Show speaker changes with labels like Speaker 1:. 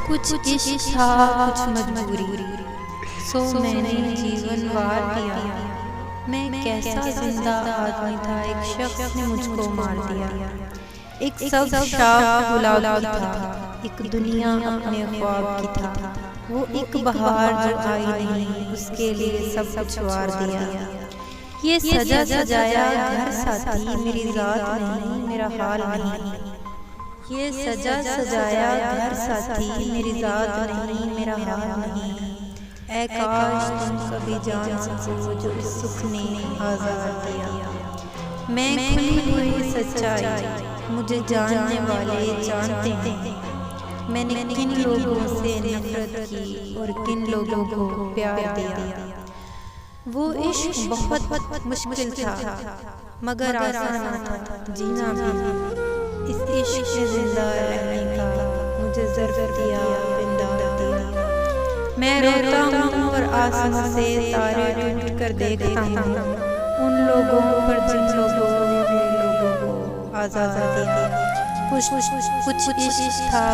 Speaker 1: कुछ इश्क था, कुछ मजबूरी, सो मैंने जीवन वार दिया। मैं कैसा जिंदा आदमी था, एक शख्स ने मुझको मार दिया। एक सब शाख गुलाब की था, एक दुनिया अपने ख्वाब की था। वो एक बहार जो आई नहीं, उसके लिए सब कुछ वार दिया। ये सजा सजाया घर साथी, मेरी जात नहीं, मेरा हाल नहीं। ये सजा सजाया घर साथी, मेरी जात नहीं, मेरा हाल नहीं। ऐ काश तुम कभी जान सको जो इस सुख ने आज़ाद दिया। मैं खुली हुई सच्चाई, मुझे जानने वाले जानते हैं। मैंने किन लोगों से नफरत की और किन लोगों को प्यार दिया। वो इश्क बहुत मुश्किल था, मगर आसान था जीना भी। इस इश्क में जिंदा रहने का मुझे ज़रूरत दिया, बिंदा दिया। मैं रोता हूँ और आसमां से तारे टूट कर देखता हूँ उन लोगों पर जिन लोगों ने मेरे लोगों को आज़ाद दिया। कुछ इश्क था।